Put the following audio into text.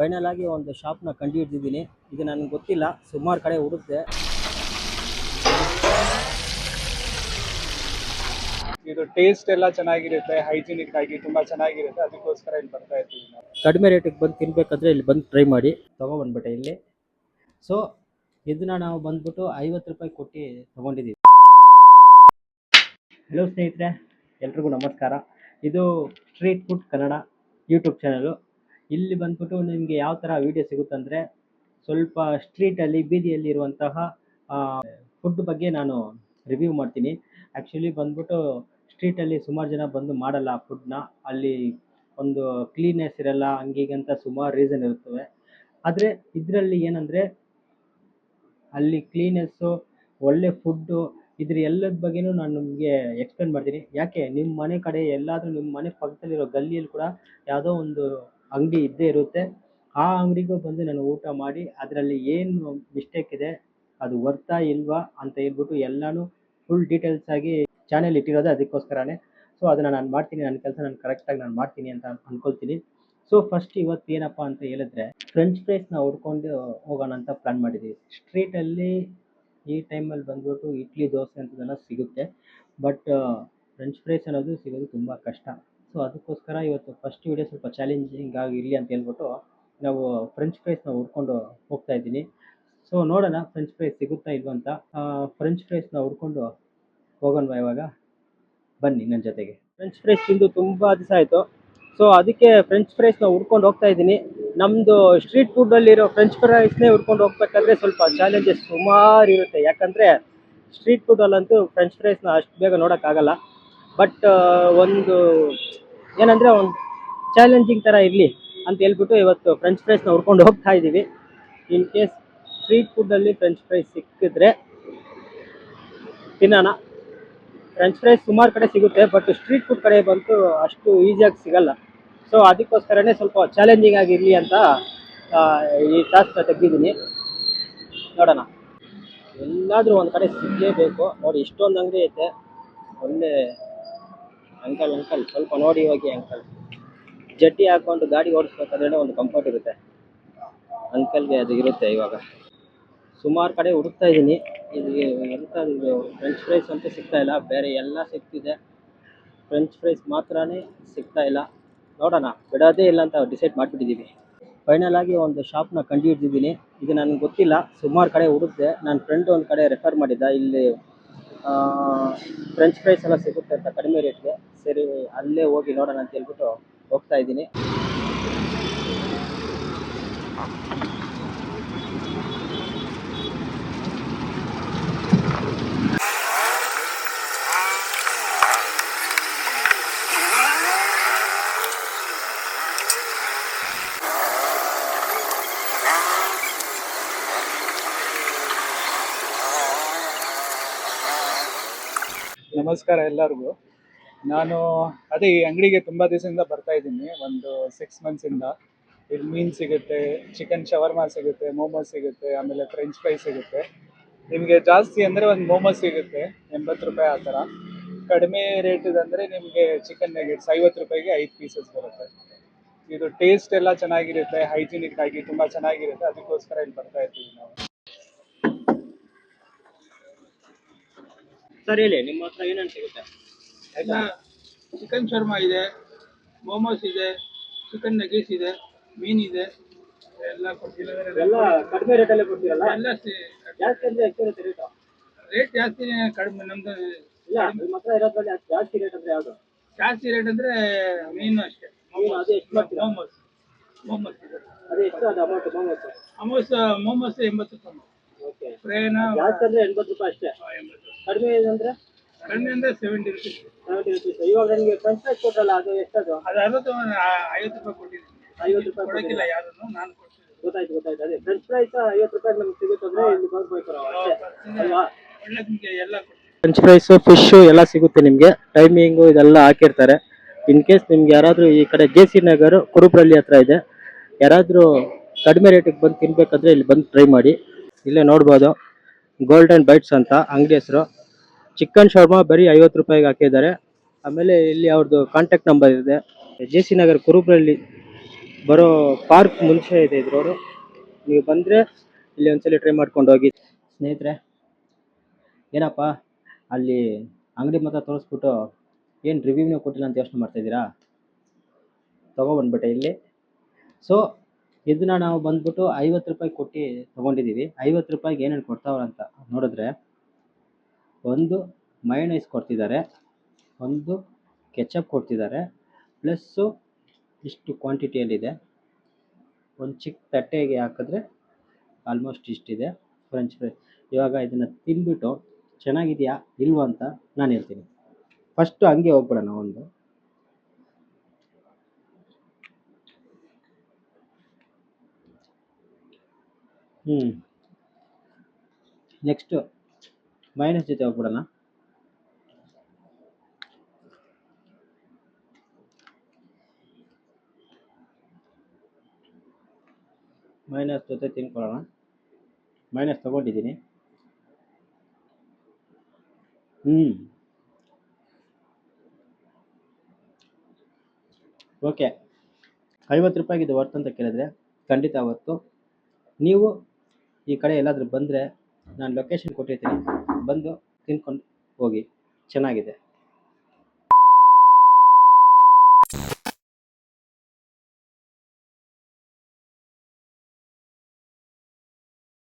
Final ಆಗಿ ಒಂದು ಶಾಪ್ನ ಕಂಡು ಹಿಡಿದಿದ್ದೀನಿ. ಇದು ನನಗೆ ಗೊತ್ತಿಲ್ಲ, ಸುಮಾರು ಕಡೆ ಹುಡುಕ್ದೆ. ಇದು ಟೇಸ್ಟ್ ಎಲ್ಲ ಚೆನ್ನಾಗಿರುತ್ತೆ, ಹೈಜಿನಿಕ್ ಆಗಿ ತುಂಬಾ ಚೆನ್ನಾಗಿರುತ್ತೆ. ಅದಕ್ಕೋಸ್ಕರ ಇಲ್ಲಿ ಬರ್ತಾ ಇರ್ತೀವಿ ನಾವು. ಕಡಿಮೆ ರೇಟಿಗೆ ಬಂದು ತಿನ್ಬೇಕಂದ್ರೆ ಇಲ್ಲಿ ಬಂದು ಟ್ರೈ ಮಾಡಿ. ತೊಗೊಬಂದ್ಬಿಟ್ಟೆ ಇಲ್ಲಿ. ಸೊ ಇದನ್ನ ನಾವು ಬಂದ್ಬಿಟ್ಟು 50 ರೂಪಾಯಿ ಕೊಟ್ಟು ತೊಗೊಂಡಿದ್ದೀವಿ. ಹಲೋ ಸ್ನೇಹಿತರೆ, ಎಲ್ರಿಗೂ ನಮಸ್ಕಾರ. ಇದು street food Kannada YouTube channel. ಇಲ್ಲಿ ಬಂದ್ಬಿಟ್ಟು ನಿಮಗೆ ಯಾವ ಥರ ವೀಡಿಯೋ ಸಿಗುತ್ತಂದರೆ, ಸ್ವಲ್ಪ ಸ್ಟ್ರೀಟಲ್ಲಿ ಬೀದಿಯಲ್ಲಿ ಇರುವಂತಹ ಫುಡ್ ಬಗ್ಗೆ ನಾನು ರಿವ್ಯೂ ಮಾಡ್ತೀನಿ. ಆ್ಯಕ್ಚುಲಿ ಬಂದ್ಬಿಟ್ಟು ಸ್ಟ್ರೀಟಲ್ಲಿ ಸುಮಾರು ಜನ ಬಂದು ಮಾಡಲ್ಲ ಫುಡ್ನ. ಅಲ್ಲಿ ಒಂದು ಕ್ಲೀನ್ನೆಸ್ ಇರಲ್ಲ, ಹಂಗೀಗಂತ ಸುಮಾರು ರೀಸನ್ ಇರುತ್ತವೆ. ಆದರೆ ಇದರಲ್ಲಿ ಏನಂದರೆ, ಅಲ್ಲಿ ಕ್ಲೀನೆಸ್ಸು, ಒಳ್ಳೆ ಫುಡ್ಡು, ಇದ್ರ ಎಲ್ಲದ ಬಗ್ಗೆನೂ ನಾನು ನಿಮಗೆ ಎಕ್ಸ್ಪ್ಲೇನ್ ಮಾಡ್ತೀನಿ. ಯಾಕೆ ನಿಮ್ಮ ಮನೆ ಕಡೆ ಎಲ್ಲಾದರೂ ನಿಮ್ಮ ಮನೆ ಪಕ್ಕದಲ್ಲಿರೋ ಗಲ್ಲಿಯಲ್ಲಿ ಕೂಡ ಯಾವುದೋ ಒಂದು ಅಂಗಡಿ ಇದ್ದೇ ಇರುತ್ತೆ. ಆ ಅಂಗಡಿಗೂ ಬಂದು ನಾನು ಊಟ ಮಾಡಿ ಅದರಲ್ಲಿ ಏನು ಮಿಸ್ಟೇಕ್ ಇದೆ, ಅದು ವರ್ತಾ ಇಲ್ವಾ ಅಂತ ಹೇಳ್ಬಿಟ್ಟು ಎಲ್ಲನೂ ಫುಲ್ ಡೀಟೇಲ್ಸ್ ಆಗಿ ಚಾನೆಲ್ ಇಟ್ಟಿರೋದು ಅದಕ್ಕೋಸ್ಕರನೇ. ಸೊ ಅದನ್ನು ನಾನು ಮಾಡ್ತೀನಿ, ನನ್ನ ಕೆಲಸ ನಾನು ಕರೆಕ್ಟಾಗಿ ನಾನು ಮಾಡ್ತೀನಿ ಅಂತ ಅಂದ್ಕೊಳ್ತೀನಿ. ಸೊ ಫಸ್ಟ್ ಇವತ್ತು ಏನಪ್ಪ ಅಂತ ಹೇಳಿದ್ರೆ, ಫ್ರೆಂಚ್ ಫ್ರೈಸ್ನ ಹುಡ್ಕೊಂಡು ಹೋಗೋಣ ಅಂತ ಪ್ಲ್ಯಾನ್ ಮಾಡಿದ್ದೀವಿ. ಸ್ಟ್ರೀಟಲ್ಲಿ ಈ ಟೈಮಲ್ಲಿ ಬಂದ್ಬಿಟ್ಟು ಇಡ್ಲಿ ದೋಸೆ ಅಂತದೆಲ್ಲ ಸಿಗುತ್ತೆ, ಬಟ್ ಫ್ರೆಂಚ್ ಫ್ರೈಸ್ ಅನ್ನೋದು ಸಿಗೋದು ತುಂಬ ಕಷ್ಟ. ಸೊ ಅದಕ್ಕೋಸ್ಕರ ಇವತ್ತು ಫಸ್ಟ್ ವೀಡಿಯೋ ಸ್ವಲ್ಪ ಚಾಲೆಂಜಿಂಗ್ ಆಗಿರಲಿ ಅಂತ ಹೇಳ್ಬಿಟ್ಟು ನಾವು ಫ್ರೆಂಚ್ ಫ್ರೈಸ್ನ ಹುಡ್ಕೊಂಡು ಹೋಗ್ತಾ ಇದ್ದೀನಿ. ಸೊ ನೋಡೋಣ ಫ್ರೆಂಚ್ ಫ್ರೈಸ್ ಸಿಗುತ್ತಾ ಇಲ್ವ ಅಂತ. ಫ್ರೆಂಚ್ ಫ್ರೈಸ್ನ ಹುಡ್ಕೊಂಡು ಹೋಗೋಣವಾ ಇವಾಗ? ಬನ್ನಿ ನನ್ನ ಜೊತೆಗೆ. ಫ್ರೆಂಚ್ ಫ್ರೈಸ್ ತಿಂದು ತುಂಬ ದಿವಸ ಆಯಿತು. ಸೊ ಅದಕ್ಕೆ ಫ್ರೆಂಚ್ ಫ್ರೈಸ್ನ ಹುಡ್ಕೊಂಡು ಹೋಗ್ತಾ ಇದ್ದೀನಿ. ನಮ್ಮದು ಸ್ಟ್ರೀಟ್ ಫುಡ್ಡಲ್ಲಿರೋ ಫ್ರೆಂಚ್ ಫ್ರೈಸ್ನೇ ಹುಡ್ಕೊಂಡು ಹೋಗ್ಬೇಕಾದ್ರೆ ಸ್ವಲ್ಪ ಚಾಲೆಂಜಸ್ ಸುಮಾರು ಇರುತ್ತೆ. ಯಾಕಂದರೆ ಸ್ಟ್ರೀಟ್ ಫುಡ್ಡಲ್ಲಂತೂ ಫ್ರೆಂಚ್ ಫ್ರೈಸ್ನ ಅಷ್ಟು ಬೇಗ ನೋಡೋಕ್ಕಾಗಲ್ಲ. ಬಟ್ ಒಂದು ಏನಂದರೆ, ಒಂದು ಚಾಲೆಂಜಿಂಗ್ ಥರ ಇರಲಿ ಅಂತ ಹೇಳ್ಬಿಟ್ಟು ಇವತ್ತು ಫ್ರೆಂಚ್ ಫ್ರೈಸ್ನ ಹುಡ್ಕೊಂಡು ಹೋಗ್ತಾ ಇದ್ದೀವಿ. ಇನ್ ಕೇಸ್ ಸ್ಟ್ರೀಟ್ ಫುಡ್ಡಲ್ಲಿ ಫ್ರೆಂಚ್ ಫ್ರೈಸ್ ಸಿಕ್ಕಿದ್ರೆ ತಿನ್ನೋಣ. ಫ್ರೆಂಚ್ ಫ್ರೈಸ್ ಸುಮಾರು ಕಡೆ ಸಿಗುತ್ತೆ, ಬಟ್ ಸ್ಟ್ರೀಟ್ ಫುಡ್ ಕಡೆ ಬಂತು ಅಷ್ಟು ಈಸಿಯಾಗಿ ಸಿಗಲ್ಲ. ಸೊ ಅದಕ್ಕೋಸ್ಕರನೇ ಸ್ವಲ್ಪ ಚಾಲೆಂಜಿಂಗ್ ಆಗಿರಲಿ ಅಂತ ಈ ಟಾಸ್ಕ್ನ ತೆಗೆದಿದ್ದೀನಿ. ನೋಡೋಣ, ಎಲ್ಲಾದರೂ ಒಂದು ಕಡೆ ಸಿಗಲೇಬೇಕು. ನೋಡಿ, ಇಷ್ಟೊಂದು ಅಂಗಡಿ ಐತೆ. ಒಳ್ಳೆ ಅಂಕಲ್ ಸ್ವಲ್ಪ ನೋಡಿ ಹೋಗಿ ಅಂಕಲ್. ಜಟ್ಟಿ ಹಾಕ್ಕೊಂಡು ಗಾಡಿ ಓಡಿಸ್ಬೇಕಾದ್ರೆ ಒಂದು ಕಂಫರ್ಟ್ ಇರುತ್ತೆ, ಅಂಕಲ್ಗೆ ಅದು ಇರುತ್ತೆ. ಇವಾಗ ಸುಮಾರು ಕಡೆ ಹುಡುಕ್ತಾ ಇದ್ದೀನಿ. ಇದು ಎಂಥದ್ದು ಫ್ರೆಂಚ್ ಫ್ರೈಸ್ ಅಂತೂ ಸಿಗ್ತಾ ಇಲ್ಲ, ಬೇರೆ ಎಲ್ಲ ಸಿಗ್ತಿದೆ, ಫ್ರೆಂಚ್ ಫ್ರೈಸ್ ಮಾತ್ರನೇ ಸಿಗ್ತಾ ಇಲ್ಲ. ನೋಡೋಣ, ಬಿಡೋದೇ ಇಲ್ಲ ಅಂತ ಡಿಸೈಡ್ ಮಾಡಿಬಿಟ್ಟಿದ್ದೀವಿ. ಫೈನಲ್ ಆಗಿ ಒಂದು ಶಾಪ್ನ ಕಂಡು ಹಿಡಿದಿದ್ದೀನಿ. ಇದು ನನಗೆ ಗೊತ್ತಿಲ್ಲ, ಸುಮಾರು ಕಡೆ ಹುಡುಕ್ದೆ. ನನ್ನ ಫ್ರೆಂಡ್ ಒಂದು ಕಡೆ ರೆಫರ್ ಮಾಡಿದ್ದ, ಇಲ್ಲಿ ಫ್ರೆಂಚ್ ಫ್ರೈಸ್ ಎಲ್ಲ ಸಿಗುತ್ತೆ ಅಂತ ಕಡಿಮೆ ರೇಟ್ಗೆ. ಸರಿ, ಅಲ್ಲೇ ಹೋಗಿ ನೋಡೋಣ ಅಂತ ಹೇಳ್ಬಿಟ್ಟು ಹೋಗ್ತಾ ಇದ್ದೀನಿ. ನಮಸ್ಕಾರ ಎಲ್ಲರಿಗೂ. ನಾನು ಅದೇ ಈ ಅಂಗಡಿಗೆ ತುಂಬ ದಿವಸದಿಂದ ಬರ್ತಾ ಇದ್ದೀನಿ, ಒಂದು 6 ಮಂತ್ಸಿಂದ. ಇಲ್ಲಿ ಮೀನು ಸಿಗುತ್ತೆ, ಚಿಕನ್ ಶವರ್ಮಾ ಸಿಗುತ್ತೆ, ಮೋಮೋಸ್ ಸಿಗುತ್ತೆ, ಆಮೇಲೆ ಫ್ರೆಂಚ್ ಫ್ರೈ ಸಿಗುತ್ತೆ. ನಿಮಗೆ ಜಾಸ್ತಿ ಅಂದರೆ ಒಂದು ಮೋಮೋಸ್ ಸಿಗುತ್ತೆ 80 ರೂಪಾಯಿ ಆ ಥರ. ಕಡಿಮೆ ರೇಟಿದಂದರೆ ನಿಮಗೆ ಚಿಕನ್ ನಗೆಟ್ಸ್ 50 ರೂಪಾಯಿಗೆ 5 ಪೀಸಸ್ ಬರುತ್ತೆ. ಇದು ಟೇಸ್ಟ್ ಎಲ್ಲ ಚೆನ್ನಾಗಿರುತ್ತೆ, ಹೈಜಿನಿಕ್ ಆಗಿ ತುಂಬ ಚೆನ್ನಾಗಿರುತ್ತೆ. ಅದಕ್ಕೋಸ್ಕರ ಇಲ್ಲಿ ಬರ್ತಾ ಇರ್ತೀವಿ ನಾವು. ಸರ್ ಹೇಳಿ, ನಿಮ್ಮ ಹತ್ರ ಏನೇನು ಸಿಗುತ್ತೆ? ಎಲ್ಲ ಚಿಕನ್ ಶರ್ಮಾ ಇದೆ, ಮೋಮೋಸ್ ಇದೆ, ಚಿಕನ್ ನಗೀಸ್ ಇದೆ, ಮೀನಿದೆ, ಎಲ್ಲ ಕೊಡ್ತಿದ್ದಾರೆ. ಎಲ್ಲ ಕಡಿಮೆ ರೇಟಲ್ಲೇ ಕೊಡ್ತೀರಲ್ಲ? ಎಲ್ಲ ಜಾಸ್ತಿ ಅಂದರೆ ಎಷ್ಟಿರುತ್ತೆ ರೇಟು? ರೇಟ್ ಜಾಸ್ತಿ ಕಡಿಮೆ ನಮ್ದು ಇಲ್ಲ, ನಿಮ್ಮ ಹತ್ರ ಇರೋದ್ರಲ್ಲಿ ಜಾಸ್ತಿ ರೇಟ್ ಅಂದರೆ ಯಾವುದು? ಜಾಸ್ತಿ ರೇಟ್ ಅಂದರೆ ಮೀನು ಅಷ್ಟೇ. ಮೀನು ಅದು ಎಷ್ಟು ಮಾಡ್ತೀರಾ? ಮೋಮೋಸ್ ಇದೆ. ಅದು ಎಷ್ಟು ಅದು ಅಮೌಂಟ್? ಮೋಮೋಸ್ 80 ರೂಪಾಯಿ. ಓಕೆ. ಫ್ರೈನ ಜಾಸ್ತಿ ಅಂದರೆ 80 ರೂಪಾಯಿ ಅಷ್ಟೇ. 80. ಕಡಿಮೆ ಅಂದರೆ ಕಡಿಮೆ ಅಂದರೆ 70 ರೂಪೀಸ್. 70 ರೂಪೀಸ್. ಇವಾಗ ನನಗೆ ಫ್ರೆಂಚ್ ಫ್ರೈಸ್ ಕೊಟ್ಟರಲ್ಲ, ಅದು ಎಷ್ಟದು? ಅದು 50 ರೂಪಾಯಿ ಕೊಟ್ಟಿದ್ದೀನಿ. 50 ರೂಪಾಯಿ ಕೊಡೋಕ್ಕಿಲ್ಲ ಯಾರನ್ನು, ನಾನು ಕೊಡ್ತೀನಿ. ಗೊತ್ತಾಯ್ತು. ಅದೇ ಫ್ರೆಂಚ್ ಫ್ರೈಸ್ 50 ರೂಪಾಯಿ ನಮ್ಗೆ ಸಿಗುತ್ತಂದ್ರೆ ಇಲ್ಲಿ ಬರ್ಬೇಕು ಅಷ್ಟೇ ಅಲ್ವಾ? ಒಳ್ಳೆ ನಿಮಗೆ ಎಲ್ಲ ಕೊಡ್ತೀನಿ. ಫ್ರೆಂಚ್ ಫ್ರೈಸು, ಫಿಶ್ಶು ಎಲ್ಲ ಸಿಗುತ್ತೆ ನಿಮಗೆ. ಟೈಮಿಂಗು ಇದೆಲ್ಲ ಹಾಕಿರ್ತಾರೆ. ಇನ್ ಕೇಸ್ ನಿಮ್ಗೆ ಯಾರಾದರೂ ಈ ಕಡೆ JC ನಗರ್ ಕುರುಬ್ರಳ್ಳಿ ಹತ್ರ ಇದೆ, ಯಾರಾದರೂ ಕಡಿಮೆ ರೇಟಿಗೆ ಬಂದು ತಿನ್ಬೇಕಂದ್ರೆ ಇಲ್ಲಿ ಬಂದು ಟ್ರೈ ಮಾಡಿ. ಇಲ್ಲೇ ನೋಡ್ಬೋದು, ಗೋಲ್ಡನ್ ಬೈಟ್ಸ್ ಅಂತ ಅಂಗಡಿ ಹೆಸರು. ಚಿಕನ್ ಶರ್ಮಾ ಬರೀ 50 ರೂಪಾಯಿಗೆ ಹಾಕಿದ್ದಾರೆ. ಆಮೇಲೆ ಇಲ್ಲಿ ಅವ್ರದ್ದು ಕಾಂಟ್ಯಾಕ್ಟ್ ನಂಬರ್ ಇದೆ. JC ನಗರ್ ಕುರುಬ್ರಳ್ಳಿ ಬರೋ ಪಾರ್ಕ್ ಮುಂಚೆ ಇದೆ ಇದು ರೋಡು. ನೀವು ಬಂದರೆ ಇಲ್ಲಿ ಒಂದ್ಸಲ ಟ್ರೈ ಮಾಡ್ಕೊಂಡು ಹೋಗಿ ಸ್ನೇಹಿತರೆ. ಏನಪ್ಪ ಅಲ್ಲಿ ಅಂಗಡಿ ಮಾತ್ರ ತೋರಿಸ್ಬಿಟ್ಟು ಏನು ರಿವ್ಯೂನೇ ಕೊಟ್ಟಿಲ್ಲ ಅಂತ ಯೋಚನೆ ಮಾಡ್ತಾಯಿದ್ದೀರಾ? ತೊಗೊಬಂದ್ಬಿಟ್ಟೆ ಇಲ್ಲಿ. ಸೊ ಇದನ್ನ ನಾವು ಬಂದ್ಬಿಟ್ಟು 50 ರೂಪಾಯಿ ಕೊಟ್ಟು ತೊಗೊಂಡಿದ್ದೀವಿ. 50 ರೂಪಾಯಿಗೆ ಏನೇನು ಕೊಡ್ತಾವ್ರೆ ಅಂತ ನೋಡಿದ್ರೆ, ಒಂದು ಮಯೋನೈಸ್ ಕೊಡ್ತಿದ್ದಾರೆ, ಒಂದು ಕೆಚಪ್ ಕೊಡ್ತಿದ್ದಾರೆ, ಪ್ಲಸ್ಸು ಇಷ್ಟು ಕ್ವಾಂಟಿಟಿಯಲ್ಲಿದೆ. ಒಂದು ಚಿಕ್ಕ ತಟ್ಟೆಗೆ ಹಾಕಿದ್ರೆ ಆಲ್ಮೋಸ್ಟ್ ಇಷ್ಟಿದೆ ಫ್ರೆಂಚ್ ಫ್ರೈ. ಇವಾಗ ಇದನ್ನು ತಿಂದ್ಬಿಟ್ಟು ಚೆನ್ನಾಗಿದೆಯಾ ಇಲ್ವಾ ಅಂತ ನಾನು ಹೇಳ್ತೀನಿ. ಫಸ್ಟು ಹಂಗೆ ಹೋಗ್ಬಿಡೋಣ ಒಂದು. ನೆಕ್ಸ್ಟು ಮೈನಸ್ ಜೊತೆ ಹೋಗ್ಬಿಡೋಣ. ಮೈನಸ್ ಜೊತೆ ತಿನ್ಕೊಳ್ಳೋಣ. ಮೈನಸ್ ತೊಗೊಂಡಿದ್ದೀನಿ. ಓಕೆ, 50 ರೂಪಾಯಿಗೆ ಇದು ವರ್ತ್ ಅಂತ ಕೇಳಿದ್ರೆ ಖಂಡಿತ ಅವತ್ತು. ನೀವು ಈ ಕಡೆ ಎಲ್ಲಾದರೂ ಬಂದರೆ ನಾನು ಲೊಕೇಶನ್ ಕೊಟ್ಟಿರ್ತೀನಿ, ಬಂದು ತಿನ್ಕೊಂಡು ಹೋಗಿ. ಚೆನ್ನಾಗಿದೆ.